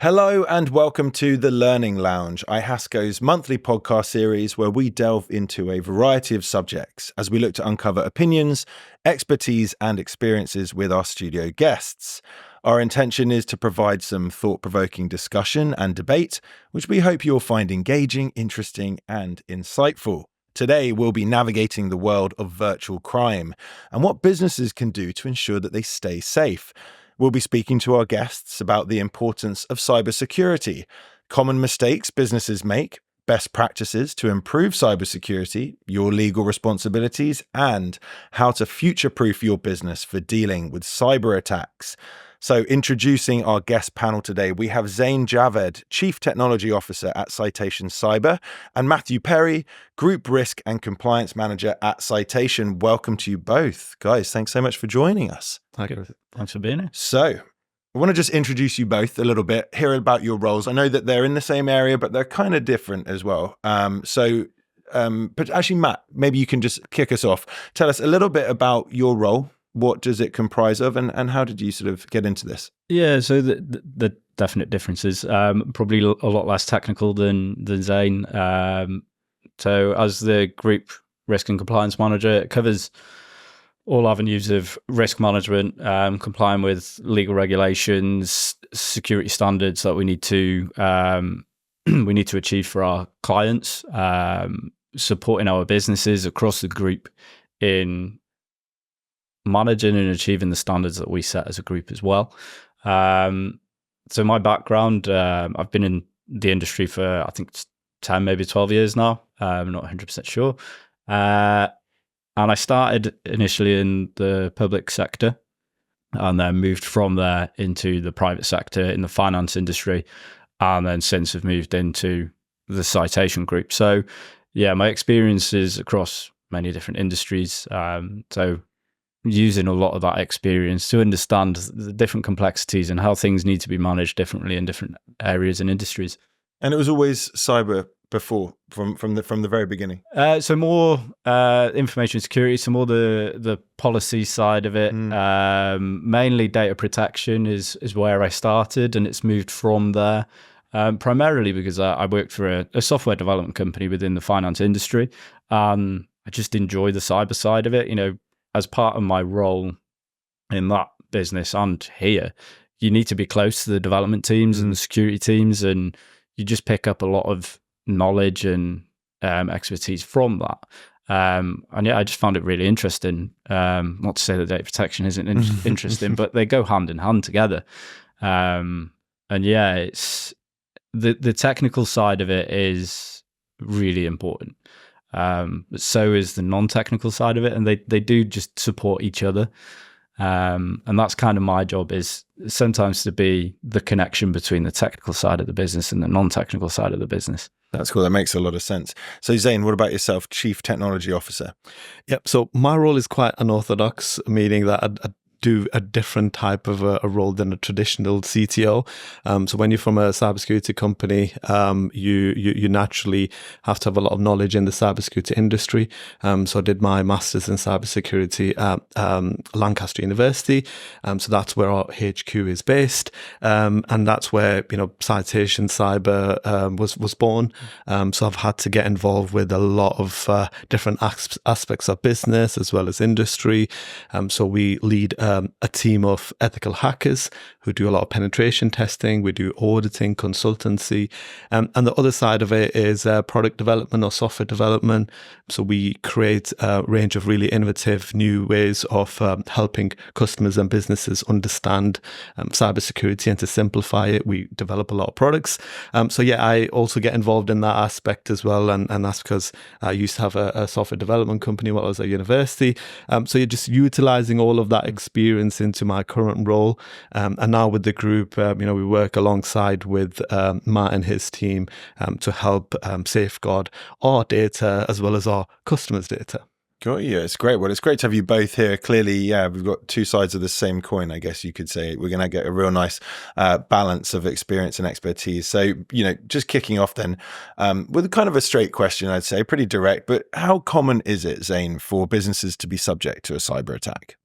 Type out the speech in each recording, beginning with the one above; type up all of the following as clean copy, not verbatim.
Hello and welcome to The Learning Lounge, iHasco's monthly podcast series where we delve into a variety of subjects as we look to uncover opinions, expertise and experiences with our studio guests. Our intention is to provide some thought-provoking discussion and debate, which we hope you'll find engaging, interesting and insightful. Today, we'll be navigating the world of virtual crime and what businesses can do to ensure that they stay safe. We'll be speaking to our guests about the importance of cybersecurity, common mistakes businesses make, best practices to improve cybersecurity, your legal responsibilities, and how to future-proof your business for dealing with cyber attacks. So introducing our guest panel today, we have Zain Javed, Chief Technology Officer at Citation Cyber, and Matthew Perry, Group Risk and Compliance Manager at Citation. Welcome to you both. Guys, thanks so much for joining us. Thanks for being here. So I want to just introduce you both a little bit, hear about your roles. I know that they're in the same area, but they're kind of different as well. But actually, Matt, maybe you can just kick us off. Tell us a little bit about your role. What does it comprise of, and how did you sort of get into this? Yeah, so the definite differences, probably a lot less technical than Zain. So as the Group Risk and Compliance Manager, it covers all avenues of risk management, complying with legal regulations, security standards that we need to achieve for our clients, supporting our businesses across the group in managing and achieving the standards that we set as a group as well. So my background, I've been in the industry for, I think, 10, maybe 12 years now. I'm not 100% sure. And I started initially in the public sector and then moved from there into the private sector in the finance industry. And then since have moved into the Citation Group. So yeah, my experience is across many different industries. So using a lot of that experience to understand the different complexities and how things need to be managed differently in different areas and industries. And it was always cyber before, from the very beginning. So more information security, so more the policy side of it. Mainly data protection is where I started, and it's moved from there. Primarily because I worked for a software development company within the finance industry. I just enjoy the cyber side of it. You know, as part of my role in that business and here, you need to be close to the development teams and the security teams, and you just pick up a lot of knowledge and expertise from that. And yeah, I just found it really interesting. Not to say that data protection isn't interesting, but they go hand in hand together. And yeah, it's the technical side of it is really important. But so is the non-technical side of it, and they do just support each other. And that's kind of my job, is sometimes to be the connection between the technical side of the business and the non-technical side of the business. That's cool. That makes a lot of sense. So Zain, what about yourself, Chief Technology Officer? Yep. So my role is quite unorthodox, meaning that I do a different type of a role than a traditional CTO. So when you're from a cybersecurity company, you naturally have to have a lot of knowledge in the cybersecurity industry. So I did my master's in cybersecurity at Lancaster University. So that's where our HQ is based, and that's where Citation Cyber was born. So I've had to get involved with a lot of different aspects of business as well as industry. So we lead a team of ethical hackers who do a lot of penetration testing. We do auditing, consultancy. And the other side of it is product development or software development. So we create a range of really innovative new ways of helping customers and businesses understand cybersecurity, and to simplify it, we develop a lot of products. So yeah, I also get involved in that aspect as well. And that's because I used to have a software development company while I was at university. So you're just utilizing all of that experience into my current role. And now with the group, we work alongside with Matt and his team to help safeguard our data as well as our customers' data. Got you. It's great. Well, it's great to have you both here. Clearly, yeah, we've got two sides of the same coin, I guess you could say. We're going to get a real nice balance of experience and expertise. So, just kicking off then with kind of a straight question, I'd say, pretty direct, but how common is it, Zain, for businesses to be subject to a cyber attack?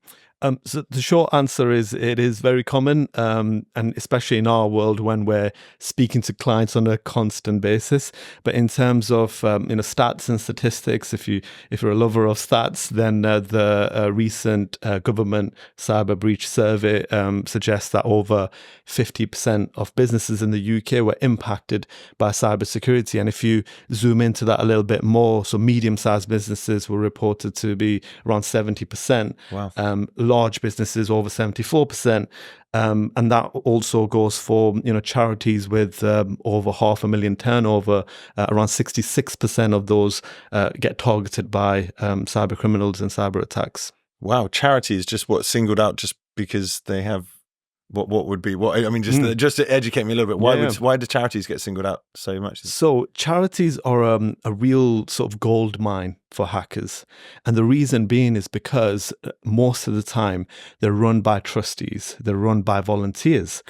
So the short answer is it is very common, and especially in our world when we're speaking to clients on a constant basis. But in terms of stats and statistics, if you're a lover of stats, then the recent government cyber breach survey suggests that over 50% of businesses in the UK were impacted by cybersecurity. And if you zoom into that a little bit more, so medium-sized businesses were reported to be around 70%. Wow. Large businesses over 74%, and that also goes for charities with over 500,000 turnover. Around 66% of those get targeted by cyber criminals and cyber attacks. Wow, charities just singled out just because they have what would be what I mean, just to educate me a little bit. Why do charities get singled out so much? So charities are a real sort of gold mine for hackers, and the reason being is because most of the time they're run by trustees, they're run by volunteers.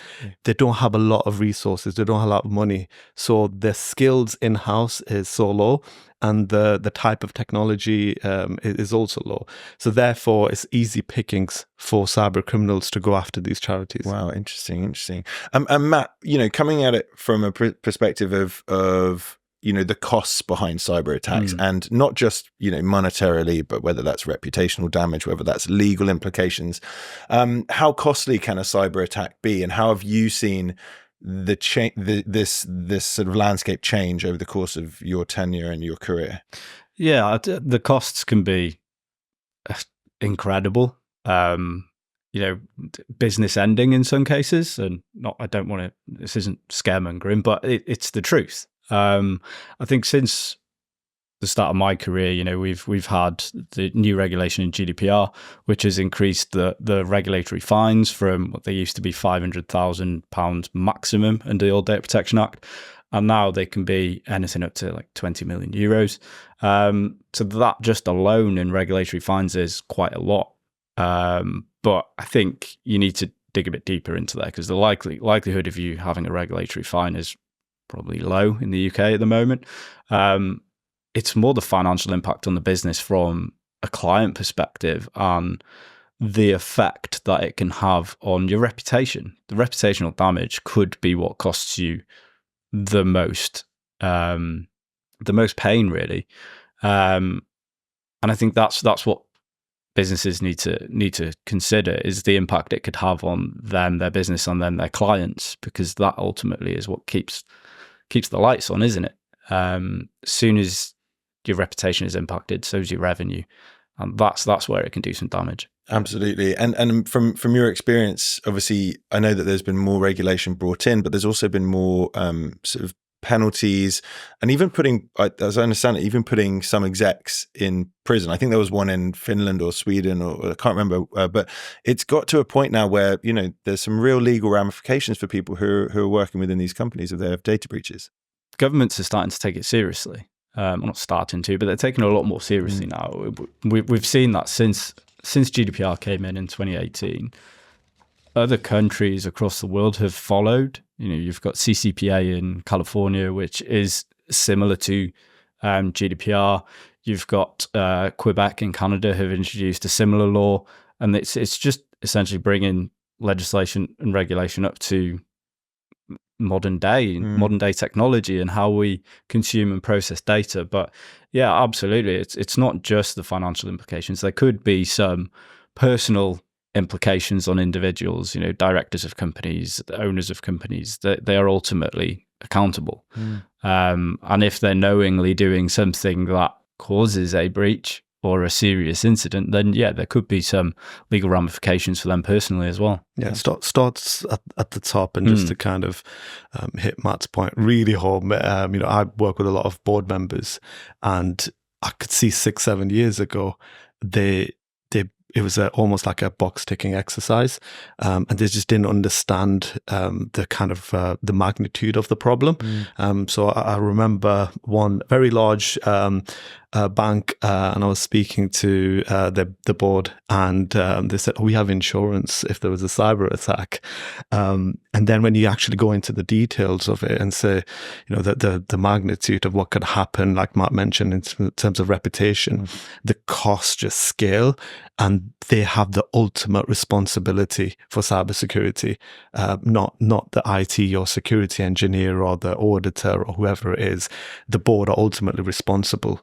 They don't have a lot of resources, they don't have a lot of money, so their skills in-house is so low, and the type of technology is also low. So therefore, it's easy pickings for cyber criminals to go after these charities. Wow, interesting. And Matt, coming at it from a perspective of the costs behind cyber attacks, and not just monetarily, but whether that's reputational damage, whether that's legal implications. How costly can a cyber attack be, and how have you seen this sort of landscape change over the course of your tenure and your career? Yeah, the costs can be incredible. Business ending in some cases, and this isn't scaremongering, but it's the truth. I think since the start of my career, we've had the new regulation in GDPR, which has increased the regulatory fines from what they used to be £500,000 maximum under the old Data Protection Act, and now they can be anything up to like 20 million euros. So that just alone in regulatory fines is quite a lot. But I think you need to dig a bit deeper into that, because the likelihood of you having a regulatory fine is probably low in the UK at the moment. It's more the financial impact on the business from a client perspective and the effect that it can have on your reputation. The reputational damage could be what costs you the most pain, really. And I think that's what businesses need to consider, is the impact it could have on them, their business, and then their clients, because that ultimately is what keeps the lights on, isn't it? As soon as your reputation is impacted, so is your revenue, and that's where it can do some damage. Absolutely. And from your experience, obviously, I know that there's been more regulation brought in, but there's also been more sort of penalties, and even as I understand it, even putting some execs in prison. I think there was one in Finland or Sweden, or I can't remember, but it's got to a point now where there's some real legal ramifications for people who are working within these companies if they have data breaches. Governments are starting to take it seriously. Well, not starting to, but they're taking it a lot more seriously now. We've seen that since GDPR came in 2018. Other countries across the world have followed. You've got CCPA in California, which is similar to GDPR. You've got Quebec in Canada have introduced a similar law, and it's just essentially bringing legislation and regulation up to modern day technology and how we consume and process data. But yeah, absolutely, it's not just the financial implications. There could be some personal implications on individuals, directors of companies, the owners of companies, that they are ultimately accountable. And if they're knowingly doing something that causes a breach or a serious incident, then yeah, there could be some legal ramifications for them personally as well. Yeah, it starts at the top, and just to kind of hit Matt's point really home. I work with a lot of board members, and I could see 6-7 years ago it was almost like a box ticking exercise, and they just didn't understand the kind of the magnitude of the problem. So I remember one very large bank, and I was speaking to the board, and they said, we have insurance if there was a cyber attack. And then when you actually go into the details of it and say, the magnitude of what could happen, like Matt mentioned, in terms of reputation, the costs just scale, and they have the ultimate responsibility for cybersecurity, not the IT or security engineer or the auditor or whoever it is. The board are ultimately responsible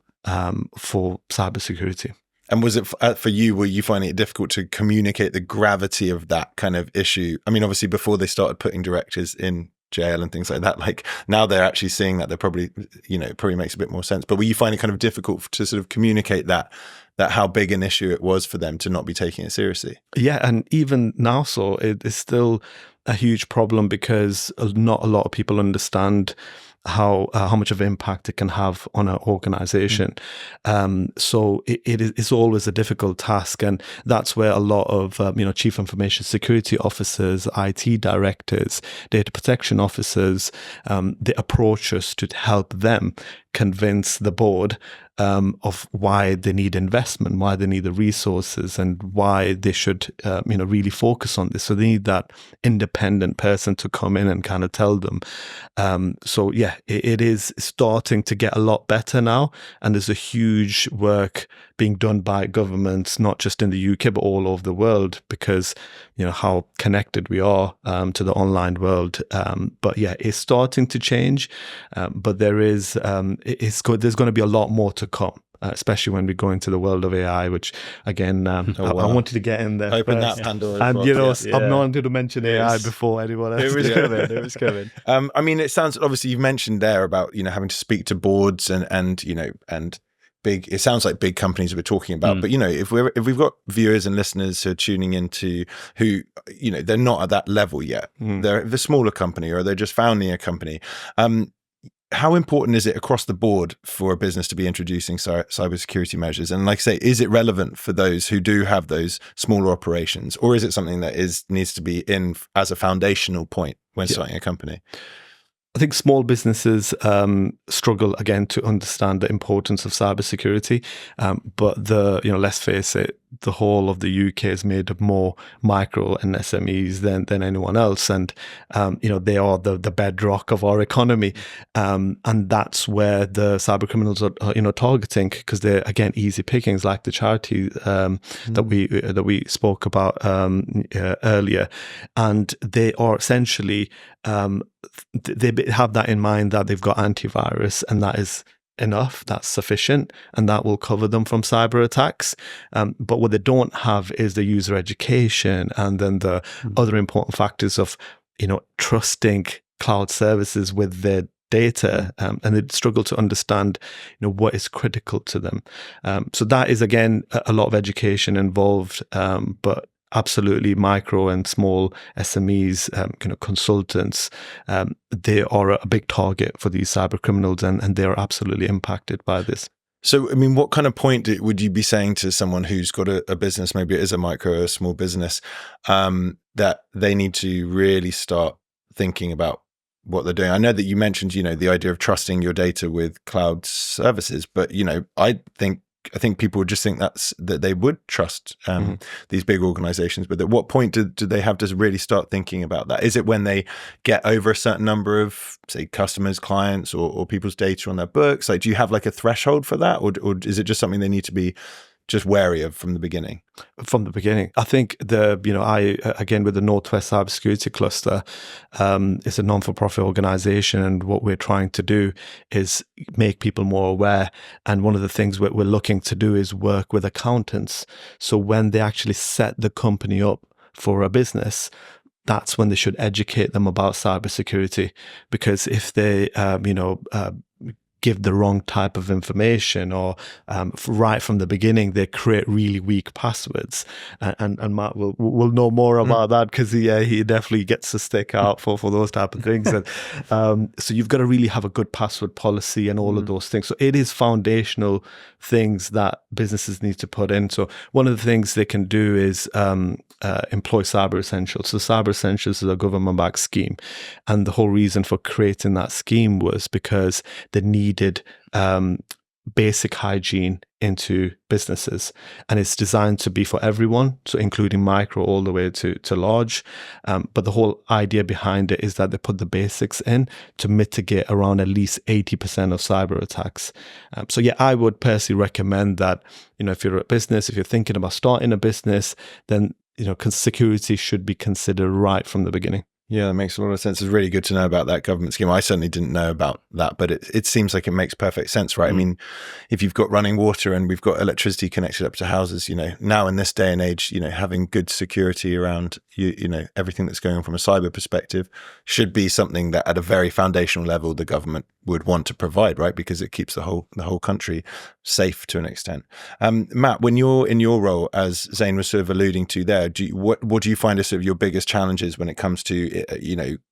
for cybersecurity. And was it for you, were you finding it difficult to communicate the gravity of that kind of issue? I mean, obviously before they started putting directors in jail and things like that, like now they're actually seeing that, they're probably, it probably makes a bit more sense. But were you finding it kind of difficult to sort of communicate that how big an issue it was for them to not be taking it seriously? Yeah, and even now, so it is still a huge problem because not a lot of people understand how much of impact it can have on an organization. So it's always a difficult task, and that's where a lot of chief information security officers, IT directors, data protection officers, they approach us to help them convince the board of why they need investment, why they need the resources, and why they should really focus on this. So they need that independent person to come in and kind of tell them. So yeah, it is starting to get a lot better now, and there's a huge work being done by governments, not just in the UK but all over the world, because how connected we are to the online world. But yeah, it's starting to change, but there's going to be a lot more to come, especially when we go into the world of AI, which again, I wanted to get in there. Open first. that Pandora's and box. I'm not going to mention AI before anyone else. It was coming. I mean, it sounds, obviously you've mentioned there about having to speak to boards and big, it sounds like big companies we're talking about, but if we've got viewers and listeners who are tuning into who they're not at that level yet, they're the smaller company or they're just founding a company, how important is it across the board for a business to be introducing cybersecurity measures? And like I say, is it relevant for those who do have those smaller operations, or is it something that needs to be in as a foundational point when starting a company? I think small businesses struggle again to understand the importance of cybersecurity, but let's face it, the whole of the UK is made of more micro and SMEs than anyone else, and they are the bedrock of our economy, and that's where the cyber criminals are targeting, because they're again easy pickings, like the charity that we spoke about earlier, and they are essentially they have that in mind, that they've got antivirus, and that is enough, that's sufficient, and that will cover them from cyber attacks. But what they don't have is the user education, and then the other important factors of trusting cloud services with their data, and they struggle to understand what is critical to them. So that is again a lot of education involved, but absolutely micro and small SMEs, consultants, they are a big target for these cyber criminals, and they are absolutely impacted by this. So, I mean, what kind of point would you be saying to someone who's got a business, maybe it is a micro or a small business, that they need to really start thinking about what they're doing? I know that you mentioned, the idea of trusting your data with cloud services, but, I think people would just think that they would trust these big organizations. But at what point do they have to really start thinking about that? Is it when they get over a certain number of, say, customers, clients, or people's data on their books? Like, do you have like a threshold for that, or is it just something they need to be just wary of from the beginning? From the beginning, I think again with the Northwest Cybersecurity Cluster, it's a non-for-profit organization, and what we're trying to do is make people more aware. And one of the things we're looking to do is work with accountants. So when they actually set the company up for a business, that's when they should educate them about cybersecurity, because if they give the wrong type of information, or right from the beginning they create really weak passwords, and Matt will know more about that, because he definitely gets a stick out for those type of things. And so you've got to really have a good password policy and all of those things. So it is foundational things that businesses need to put in. So one of the things they can do is employ Cyber Essentials. So Cyber Essentials is a government-backed scheme, and the whole reason for creating that scheme was because they needed basic hygiene into businesses, and it's designed to be for everyone, so including micro all the way to large. But the whole idea behind it is that they put the basics in to mitigate around at least 80% of cyber attacks. So yeah, I would personally recommend that, if you're a business, if you're thinking about starting a business, then security should be considered right from the beginning. Yeah, that makes a lot of sense. It's really good to know about that government scheme. I certainly didn't know about that, but it seems like it makes perfect sense, right? I mean, if you've got running water and we've got electricity connected up to houses, now in this day and age, having good security around everything that's going on from a cyber perspective should be something that at a very foundational level the government would want to provide, right? Because it keeps the whole country safe to an extent. Matt, when you're in your role, as Zain was sort of alluding to there, what do you find are sort of your biggest challenges when it comes to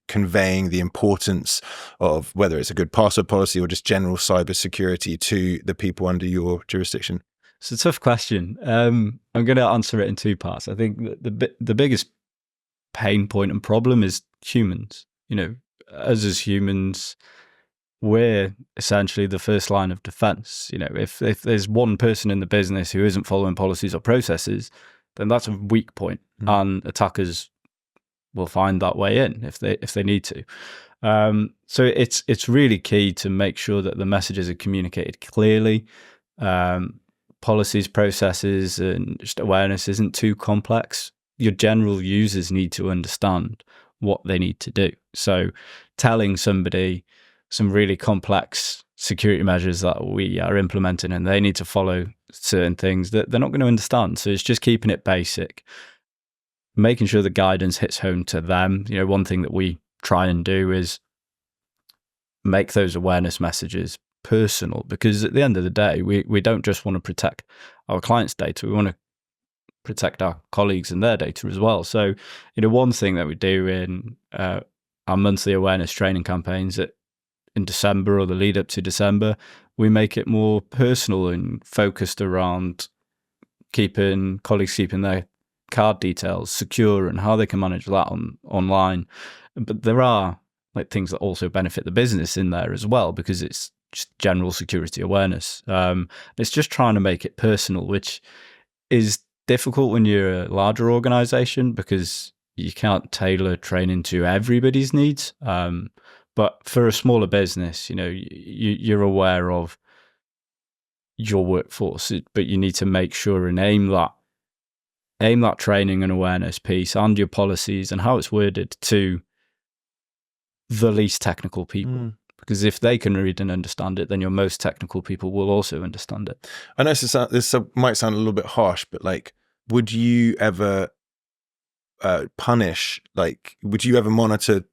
conveying the importance of whether it's a good password policy or just general cyber security to the people under your jurisdiction? It's a tough question. I'm going to answer it in two parts. I think the biggest pain point and problem is humans. Us as humans, we're essentially the first line of defense. If there's one person in the business who isn't following policies or processes, then that's a weak point, and attackers will find that way in if they need to. So it's really key to make sure that the messages are communicated clearly. Policies, processes, and just awareness isn't too complex. Your general users need to understand what they need to do. So telling somebody some really complex security measures that we are implementing and they need to follow certain things that they're not going to understand. So it's just keeping it basic, making sure the guidance hits home to them. One thing that we try and do is make those awareness messages personal, because at the end of the day, we don't just want to protect our clients' data, we want to protect our colleagues and their data as well. So, one thing that we do in our monthly awareness training campaigns in December or the lead up to December, we make it more personal and focused around keeping their card details secure and how they can manage that online. But there are things that also benefit the business in there as well, because it's just general security awareness. It's just trying to make it personal, which is difficult when you're a larger organization because you can't tailor training to everybody's needs. But for a smaller business, you're aware of your workforce, but you need to make sure and aim that training and awareness piece and your policies and how it's worded to the least technical people. Because if they can read and understand it, then your most technical people will also understand it. I know this might sound a little bit harsh, but would you ever punish, would you ever monitor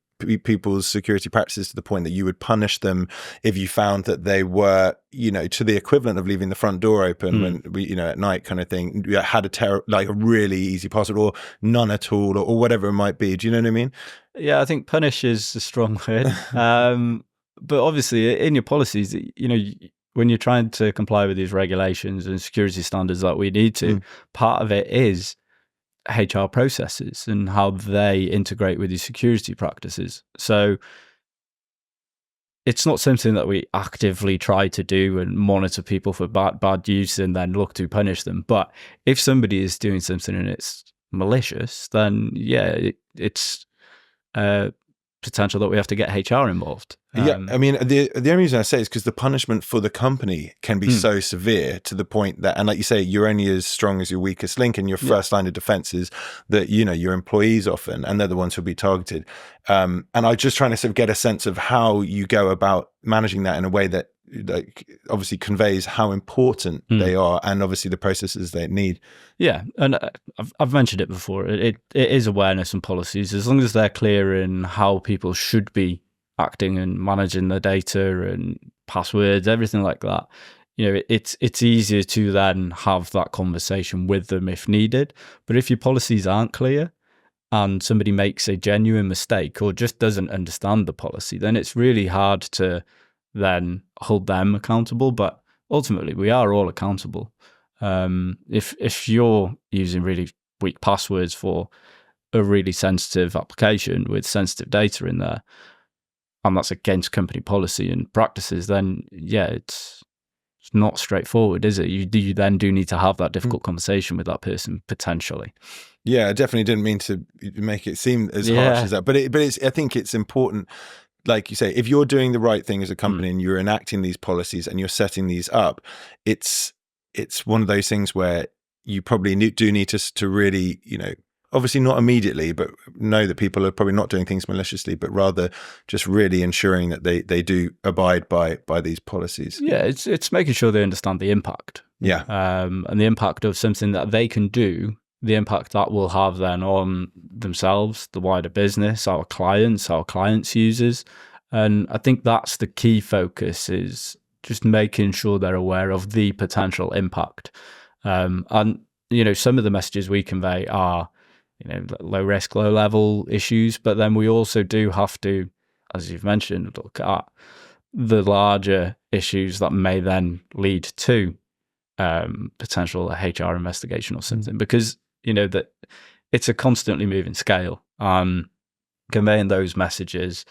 people's security practices to the point that you would punish them if you found that they were, to the equivalent of leaving the front door open when we, at night kind of thing, had a really easy password or none at all or whatever it might be? Do you know what I mean? Yeah, I think punish is a strong word. But obviously in your policies, when you're trying to comply with these regulations and security standards that we need to, part of it is HR processes and how they integrate with your security practices. So it's not something that we actively try to do and monitor people for bad use and then look to punish them. But if somebody is doing something and it's malicious, then it's potential that we have to get HR involved. Yeah, I mean, the only reason I say is because the punishment for the company can be so severe to the point that, and like you say, you're only as strong as your weakest link, and your first line of defense is that, your employees often, and they're the ones who'll be targeted. And I'm just trying to sort of get a sense of how you go about managing that in a way that obviously conveys how important they are and obviously the processes they need. Yeah, and I've mentioned it before. It is awareness and policies. As long as they're clear in how people should be acting and managing their data and passwords, everything like that, it's easier to then have that conversation with them if needed. But if your policies aren't clear and somebody makes a genuine mistake or just doesn't understand the policy, then it's really hard to then hold them accountable. But ultimately, we are all accountable. If you're using really weak passwords for a really sensitive application with sensitive data in there, and that's against company policy and practices, then it's It's not straightforward, is it? You then do need to have that difficult conversation with that person potentially. Yeah, I definitely didn't mean to make it seem as harsh as that, but it's. I think it's important, like you say, if you're doing the right thing as a company and you're enacting these policies and you're setting these up, it's one of those things where you probably do need to really, obviously not immediately, but know that people are probably not doing things maliciously, but rather just really ensuring that they do abide by these policies. Yeah, it's making sure they understand the impact. Yeah. And the impact of something that they can do, the impact that will have then on themselves, the wider business, our clients' users. And I think that's the key focus, is just making sure they're aware of the potential impact. And, some of the messages we convey are, low risk, low level issues, but then we also do have to, as you've mentioned, look at the larger issues that may then lead to potential HR investigation or something, because that it's a constantly moving scale. Conveying those messages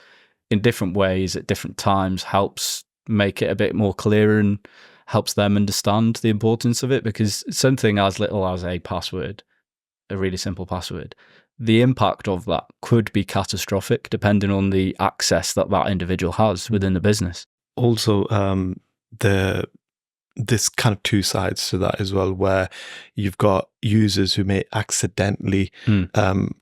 in different ways at different times helps make it a bit more clear and helps them understand the importance of it, because something as little as a password, a really simple password, the impact of that could be catastrophic depending on the access that individual has within the business. Also, there's kind of two sides to that as well, where you've got users who may accidentally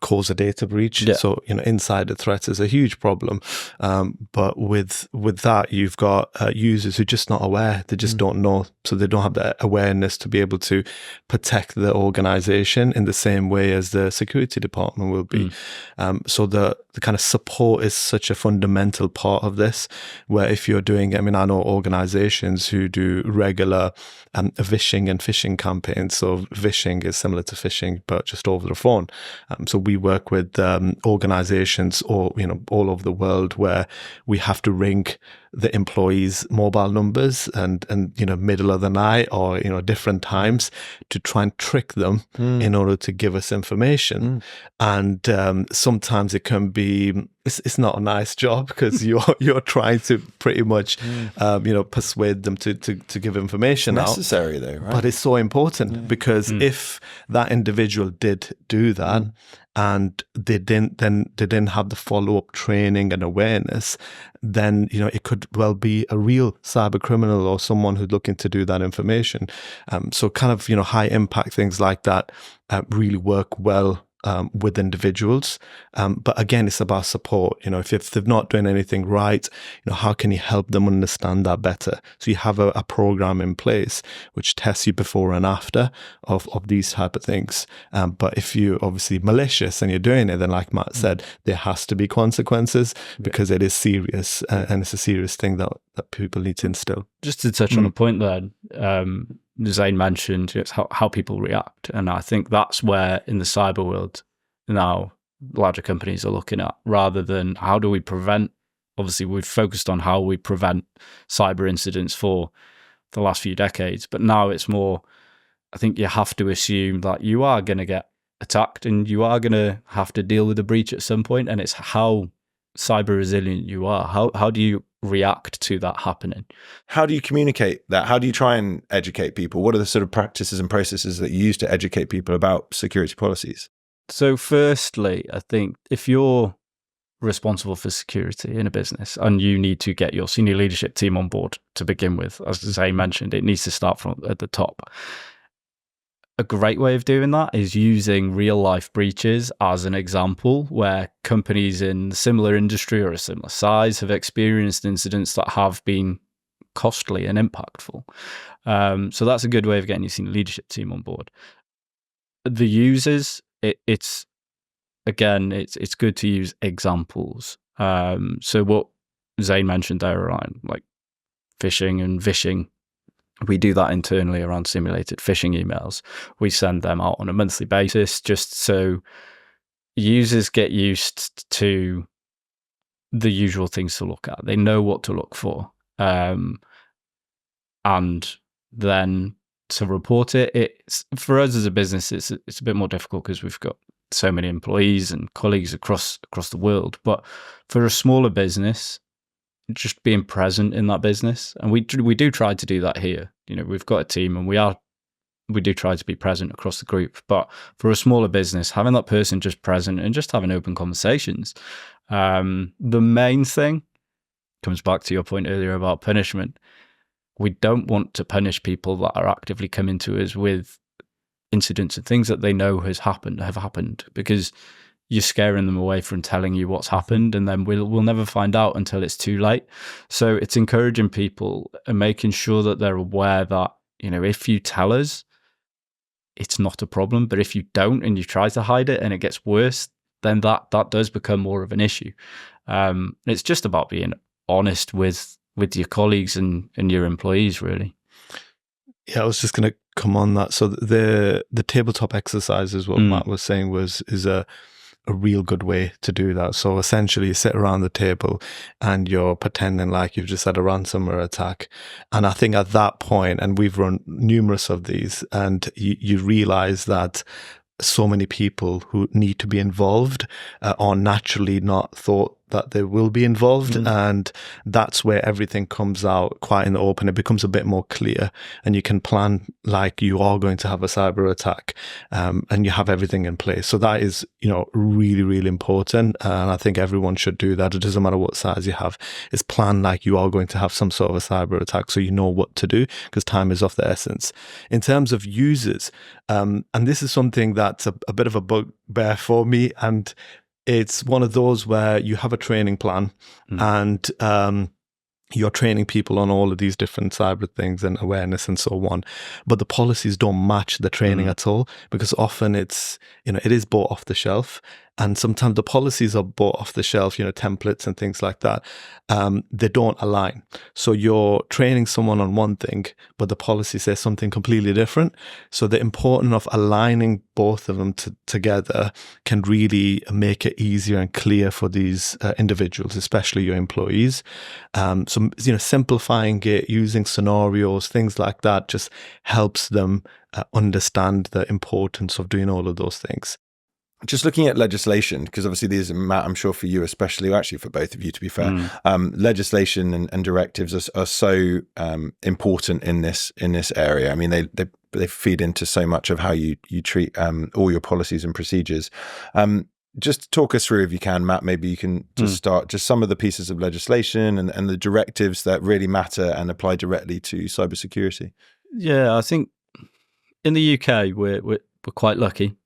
cause a data breach. Yeah. So, insider threats is a huge problem. But with that, you've got users who are just not aware. They just don't know. So they don't have that awareness to be able to protect the organization in the same way as the security department will be. So the kind of support is such a fundamental part of this, where if you're doing, I know organizations who do regular vishing and phishing campaigns. So vishing is similar to phishing, but just over the phone. So we work with organizations all over the world where we have to ring the employees' mobile numbers and middle of the night or different times to try and trick them in order to give us information. And sometimes it can be, it's not a nice job, because you're trying to pretty much persuade them to give information out. Necessary though, right? But it's so important, because if that individual did do that and they didn't have the follow-up training and awareness, then it could well be a real cyber criminal or someone who's looking to do that information. So kind of high impact things like that really work well with individuals. But again, it's about support. If they've not doing anything right, how can you help them understand that better? So you have a program in place which tests you before and after of these type of things. But if you're obviously malicious and you're doing it, then like Matt said, there has to be consequences, because it is serious and it's a serious thing that people need to instill. Just to touch on a point there, Zain mentioned it's how people react. And I think that's where in the cyber world now larger companies are looking at, rather than how do we prevent. Obviously, we've focused on how we prevent cyber incidents for the last few decades, but now it's more, I think you have to assume that you are going to get attacked and you are going to have to deal with a breach at some point, and it's how cyber resilient you are. How do you react to that happening? How do you communicate that? How do you try and educate people? What are the sort of practices and processes that you use to educate people about security policies? So firstly, I think if you're responsible for security in a business and you need to get your senior leadership team on board to begin with, as Zain mentioned, it needs to start from at the top. A great way of doing that is using real life breaches as an example, where companies in a similar industry or a similar size have experienced incidents that have been costly and impactful. So that's a good way of getting your senior leadership team on board. The users, it's good to use examples. So what Zain mentioned there around like phishing and vishing, we do that internally around simulated phishing emails. We send them out on a monthly basis just so users get used to the usual things to look at. They know what to look for. And then to report it, it's for us as a business, it's a bit more difficult because we've got so many employees and colleagues across the world. But for a smaller business, just being present in that business, and we do try to do that here. we've got a team, and we do try to be present across the group. But for a smaller business, having that person just present and just having open conversations, the main thing comes back to your point earlier about punishment. We don't want to punish people that are actively coming to us with incidents and things that they know have happened, because you're scaring them away from telling you what's happened, and then we'll never find out until it's too late. So it's encouraging people and making sure that they're aware that, if you tell us, it's not a problem. But if you don't and you try to hide it and it gets worse, then that does become more of an issue. It's just about being honest with your colleagues and your employees, really. Yeah, I was just going to come on that. So the tabletop exercise is what Matt was saying is a real good way to do that. So essentially you sit around the table and you're pretending like you've just had a ransomware attack. And I think at that point, and we've run numerous of these, and you realize that so many people who need to be involved are naturally not thought that they will be involved, and that's where everything comes out quite in the open. It becomes a bit more clear, and you can plan like you are going to have a cyber attack, and you have everything in place. So that is, really, really important, and I think everyone should do that. It doesn't matter what size you have. It's plan like you are going to have some sort of a cyber attack, so you know what to do, because time is of the essence. In terms of users, and this is something that's a bit of a bugbear for me, and it's one of those where you have a training plan and you're training people on all of these different cyber things and awareness and so on, but the policies don't match the training at all, because often it's, it is bought off the shelf, and sometimes the policies are bought off the shelf, templates and things like that. They don't align. So you're training someone on one thing, but the policy says something completely different. So the importance of aligning both of them together can really make it easier and clear for these individuals, especially your employees. So, simplifying it, using scenarios, things like that just helps them understand the importance of doing all of those things. Just looking at legislation, because obviously these, Matt, I'm sure for you especially, or actually for both of you to be fair, legislation and directives are so important in this area. I mean, they feed into so much of how you treat all your policies and procedures. Just talk us through, if you can, Matt, maybe you can just start just some of the pieces of legislation and the directives that really matter and apply directly to cybersecurity. Yeah, I think in the UK, we're quite lucky.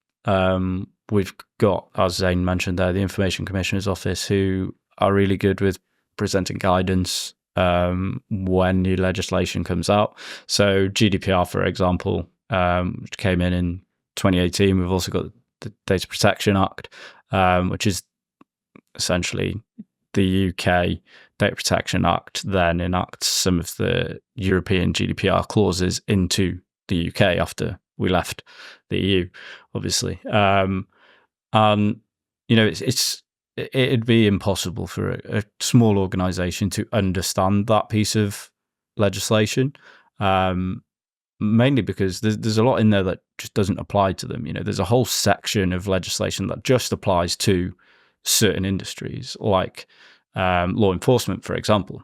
We've got, as Zain mentioned there, the Information Commissioner's Office, who are really good with presenting guidance when new legislation comes out. So GDPR, for example, which came in 2018. We've also got the Data Protection Act, which is essentially the UK Data Protection Act then enacts some of the European GDPR clauses into the UK after we left the EU, obviously. And it'd be impossible for a small organisation to understand that piece of legislation, mainly because there's a lot in there that just doesn't apply to them. There's a whole section of legislation that just applies to certain industries, like law enforcement, for example.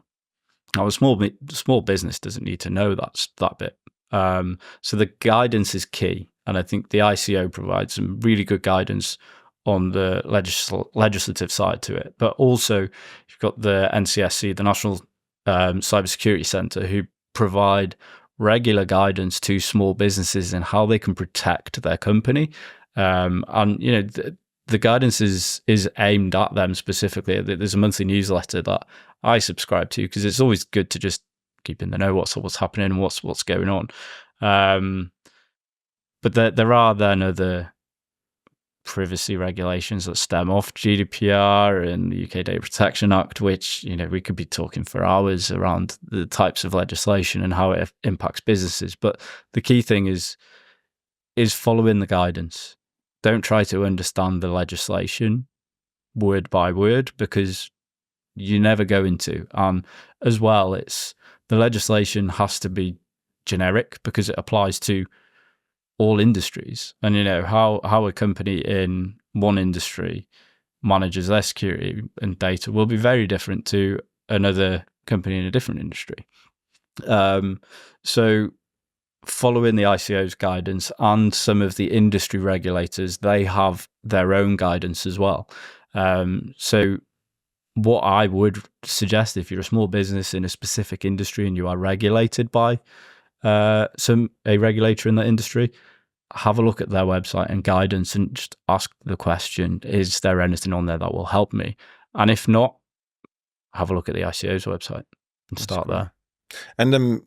Now, a small business doesn't need to know that bit. So the guidance is key, and I think the ICO provides some really good guidance on the legislative side to it. But also, you've got the NCSC, the National Cybersecurity Centre, who provide regular guidance to small businesses and how they can protect their company. And the guidance is aimed at them specifically. There's a monthly newsletter that I subscribe to, because it's always good to just keep in the know what's happening and what's going on. But there are then other privacy regulations that stem off GDPR and the UK Data Protection Act, which we could be talking for hours around the types of legislation and how it impacts businesses. But the key thing is following the guidance. Don't try to understand the legislation word by word, because you're never going to. As well, the legislation has to be generic because it applies to all industries. And how a company in one industry manages their security and data will be very different to another company in a different industry. So following the ICO's guidance and some of the industry regulators, they have their own guidance as well. So what I would suggest, if you're a small business in a specific industry and you are regulated by a regulator in that industry, have a look at their website and guidance and just ask the question, is there anything on there that will help me? And if not, have a look at the ICO's website and start there. And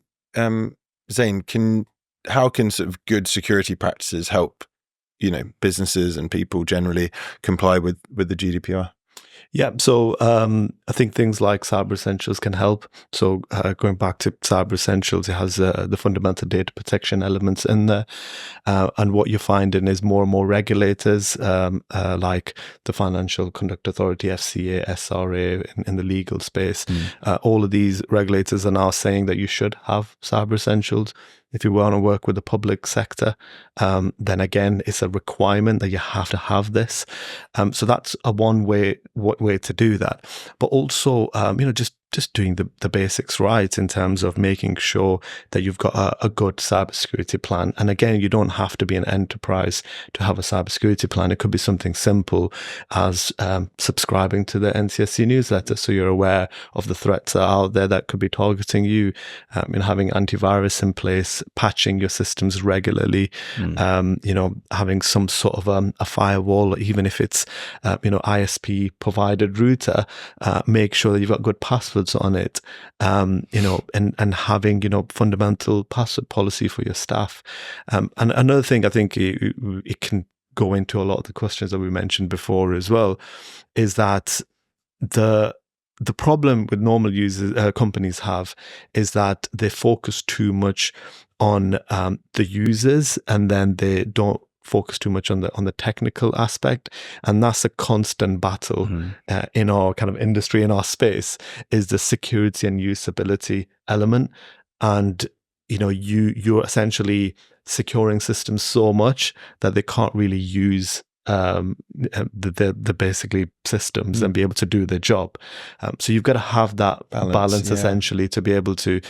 Zain, how can sort of good security practices help, businesses and people generally comply with the GDPR? Yeah, so I think things like Cyber Essentials can help. So going back to Cyber Essentials, it has the fundamental data protection elements in there. And what you're finding is more and more regulators, like the Financial Conduct Authority, FCA, SRA, in the legal space, all of these regulators are now saying that you should have Cyber Essentials. If you want to work with the public sector, then again, it's a requirement that you have to have this. So that's one way to do that. But also, just doing the basics right in terms of making sure that you've got a good cybersecurity plan. And again, you don't have to be an enterprise to have a cybersecurity plan. It could be something simple as subscribing to the NCSC newsletter, so you're aware of the threats that are out there that could be targeting you. Having antivirus in place, patching your systems regularly, having some sort of a firewall, even if it's ISP provided router, make sure that you've got good passwords on it, and having fundamental password policy for your staff. And another thing, I think it can go into a lot of the questions that we mentioned before as well, is that the problem with normal users companies have is that they focus too much on the users, and then they don't focus too much on the technical aspect. And that's a constant battle in our kind of industry, in our space, is the security and usability element. And you're essentially securing systems so much that they can't really use the basically systems and be able to do their job. So you've got to have that balance essentially to be able to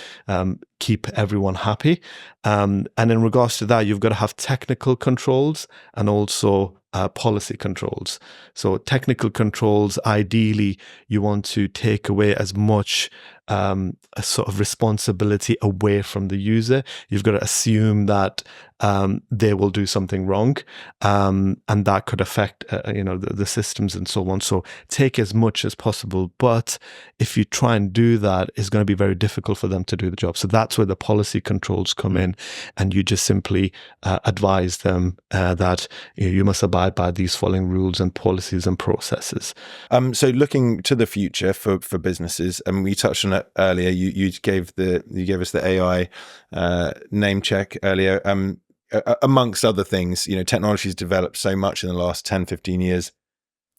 keep everyone happy. And in regards to that, you've got to have technical controls and also policy controls. So technical controls, ideally, you want to take away as much a sort of responsibility away from the user. You've got to assume that they will do something wrong, and that could affect the systems and so on. So take as much as possible, but if you try and do that, it's going to be very difficult for them to do the job. So that's where the policy controls come in, and you just simply advise them that you must abide by these following rules and policies and processes. So looking to the future for businesses, and we touched on it earlier. You gave us the AI name check earlier. Amongst other things, technology's developed so much in the last 10, 15 years,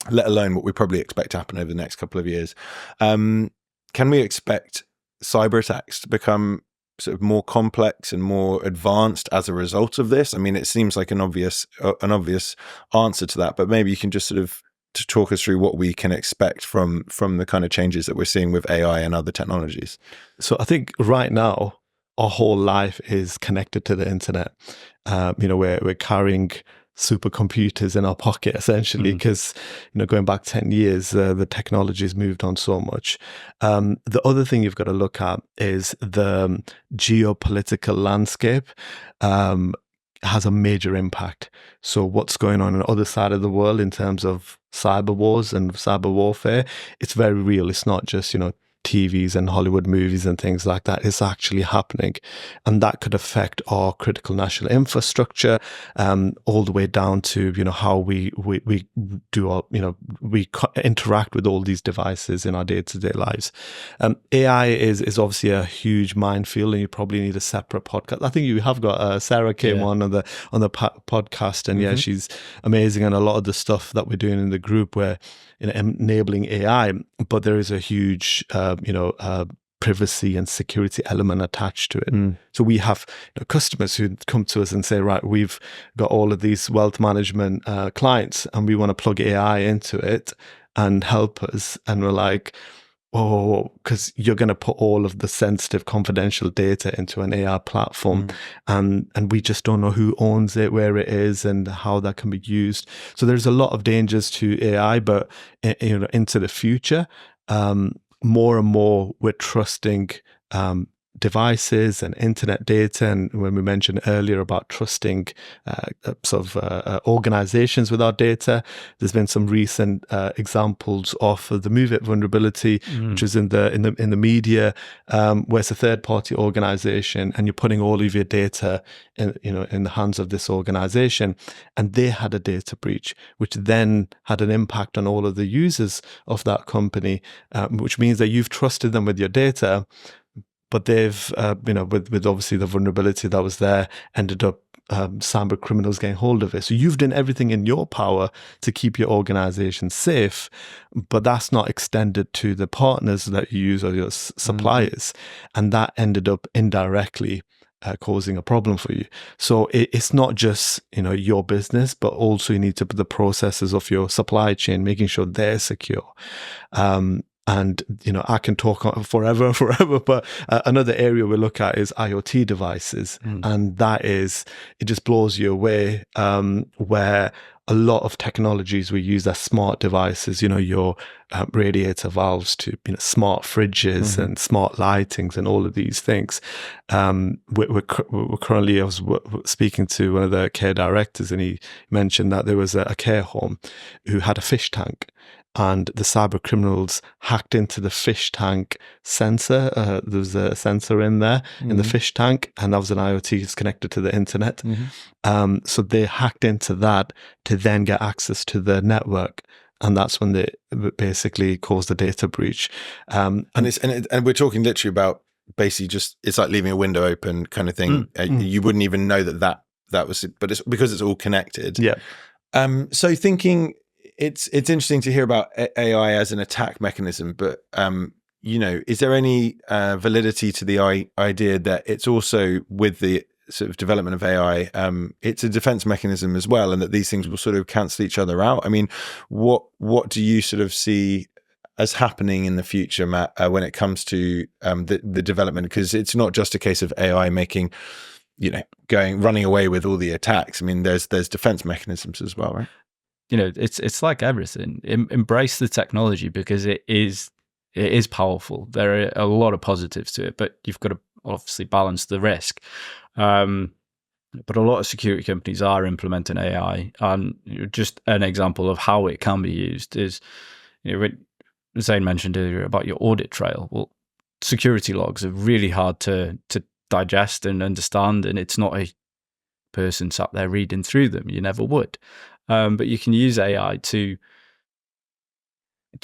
let alone what we probably expect to happen over the next couple of years. Can we expect cyber attacks to become sort of more complex and more advanced as a result of this? I mean, it seems like an obvious answer to that, but maybe you can just sort of to talk us through what we can expect from the kind of changes that we're seeing with AI and other technologies. So I think right now our whole life is connected to the internet. We're carrying supercomputers in our pocket essentially, because going back 10 years, the technology has moved on so much. The other thing you've got to look at is the geopolitical landscape has a major impact. So what's going on the other side of the world in terms of cyber wars and cyber warfare, it's very real. It's not just TVs and Hollywood movies and things like that. Is actually happening, and that could affect our critical national infrastructure, all the way down to how we do our we interact with all these devices in our day-to-day lives. AI is obviously a huge minefield, and you probably need a separate podcast. I think you have got Sarah came on the podcast, and she's amazing, and a lot of the stuff that we're doing in the group where enabling AI, but there is a huge privacy and security element attached to it. So we have customers who come to us and say, right, we've got all of these wealth management clients, and we want to plug AI into it and help us. And we're like, oh, because you're going to put all of the sensitive, confidential data into an AI platform, and we just don't know who owns it, where it is, and how that can be used. So there's a lot of dangers to AI, but into the future, more and more we're trusting devices and internet data. And when we mentioned earlier about trusting organizations with our data, there's been some recent examples of the Move It vulnerability, which is in the media, where it's a third-party organization, and you're putting all of your data in the hands of this organization, and they had a data breach, which then had an impact on all of the users of that company, which means that you've trusted them with your data, but they've, with obviously the vulnerability that was there, ended up cyber criminals getting hold of it. So you've done everything in your power to keep your organization safe, but that's not extended to the partners that you use or your suppliers. And that ended up indirectly causing a problem for you. So it's not just, your business, but also you need to put the processes of your supply chain, making sure they're secure. And, I can talk forever, but another area we look at is IoT devices. And that is, it just blows you away, where a lot of technologies we use as smart devices, your radiator valves to smart fridges and smart lightings and all of these things. We're currently, I was speaking to one of the care directors, and he mentioned that there was a care home who had a fish tank. And the cyber criminals hacked into the fish tank sensor. There was a sensor in there in the fish tank, and that was an IoT. It's connected to the internet. So they hacked into that to then get access to the network, and that's when they basically caused the data breach. And we're talking literally about basically just, it's like leaving a window open kind of thing. You wouldn't even know that was it, but it's because it's all connected. Yeah. So thinking. It's interesting to hear about AI as an attack mechanism, but is there any validity to the idea that it's also, with the sort of development of AI, it's a defense mechanism as well, and that these things will sort of cancel each other out? I mean, what do you sort of see as happening in the future, Matt, when it comes to the development? Because it's not just a case of AI making, running away with all the attacks. I mean, there's defense mechanisms as well, right? It's like everything. Embrace the technology because it is powerful. There are a lot of positives to it, but you've got to obviously balance the risk. But a lot of security companies are implementing AI, and just an example of how it can be used is, Zain mentioned earlier about your audit trail. Well, security logs are really hard to digest and understand, and it's not a person sat there reading through them. You never would. But you can use AI to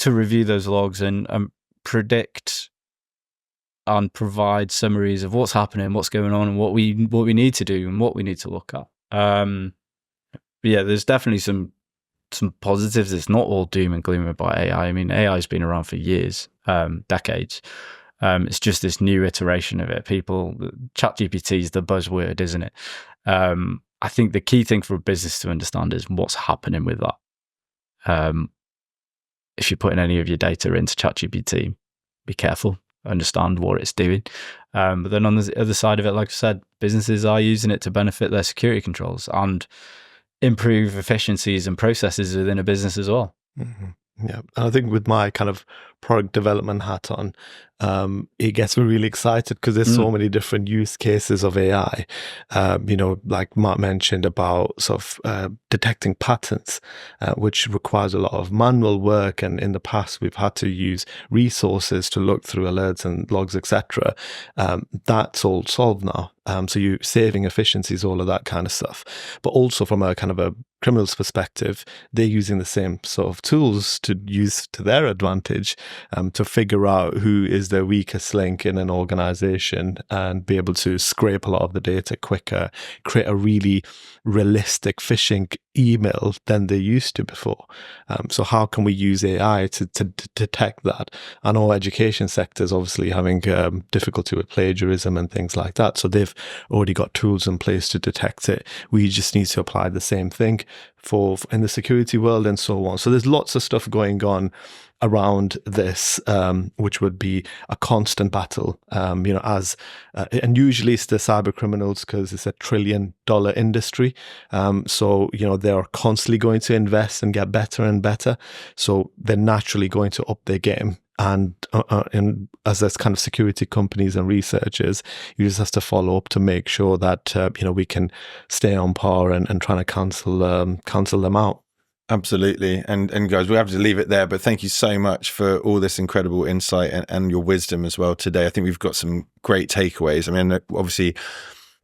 review those logs and predict and provide summaries of what's happening, what's going on, and what we need to do and what we need to look at. There's definitely some positives. It's not all doom and gloom about AI. I mean, AI has been around for years, decades. It's just this new iteration of it. ChatGPT is the buzzword, isn't it? I think the key thing for a business to understand is what's happening with that. If you're putting any of your data into ChatGPT, be careful, understand what it's doing. But then on the other side of it, like I said, businesses are using it to benefit their security controls and improve efficiencies and processes within a business as well. Yeah, I think with my kind of product development hat on, it gets me really excited because there's so many different use cases of AI. Like Mark mentioned about sort of detecting patterns, which requires a lot of manual work. And in the past, we've had to use resources to look through alerts and logs, etc. That's all solved now. So you're saving efficiencies, all of that kind of stuff. But also from a kind of a criminal's perspective, they're using the same sort of tools to use to their advantage, to figure out who is the weakest link in an organization and be able to scrape a lot of the data quicker, create a really realistic phishing email than they used to before. So how can we use AI to detect that? I know education sector is obviously having difficulty with plagiarism and things like that. So they've already got tools in place to detect it. We just need to apply the same thing for in the security world and so on. So there's lots of stuff going on around this, which would be a constant battle, and usually it's the cyber criminals because it's $1 trillion industry. So, they're constantly going to invest and get better and better. So they're naturally going to up their game. And as there's kind of security companies and researchers, you just have to follow up to make sure that, we can stay on par and trying to cancel them out. Absolutely. And guys, we have to leave it there, but thank you so much for all this incredible insight and your wisdom as well today. I think we've got some great takeaways. I mean, obviously,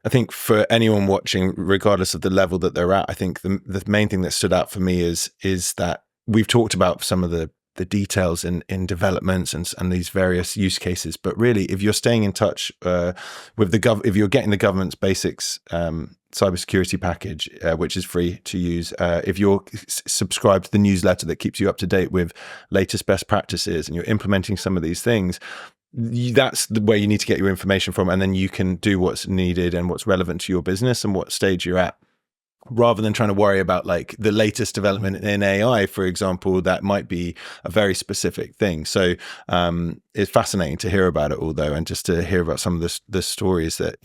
I think for anyone watching, regardless of the level that they're at, I think the main thing that stood out for me is that we've talked about some of the details in developments and these various use cases, but really, if you're staying in touch with if you're getting the government's basics cybersecurity package, which is free to use, if you're subscribed to the newsletter that keeps you up to date with latest best practices, and you're implementing some of these things, that's the way you need to get your information from, and then you can do what's needed and what's relevant to your business and what stage you're at, rather than trying to worry about like the latest development in AI, for example, that might be a very specific thing. So it's fascinating to hear about it all, though, and just to hear about some of the stories that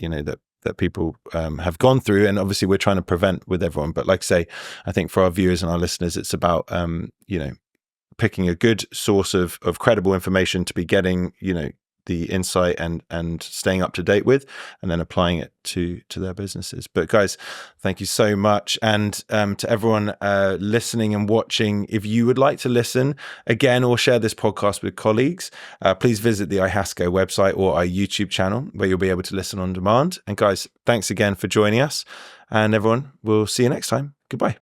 that people have gone through. And obviously we're trying to prevent with everyone, but like I say, I think for our viewers and our listeners, it's about picking a good source of credible information to be getting the insight and staying up to date with, and then applying it to their businesses. But guys, thank you so much. And to everyone listening and watching, if you would like to listen again or share this podcast with colleagues, please visit the iHasco website or our YouTube channel, where you'll be able to listen on demand. And guys, thanks again for joining us. And everyone, we'll see you next time. Goodbye.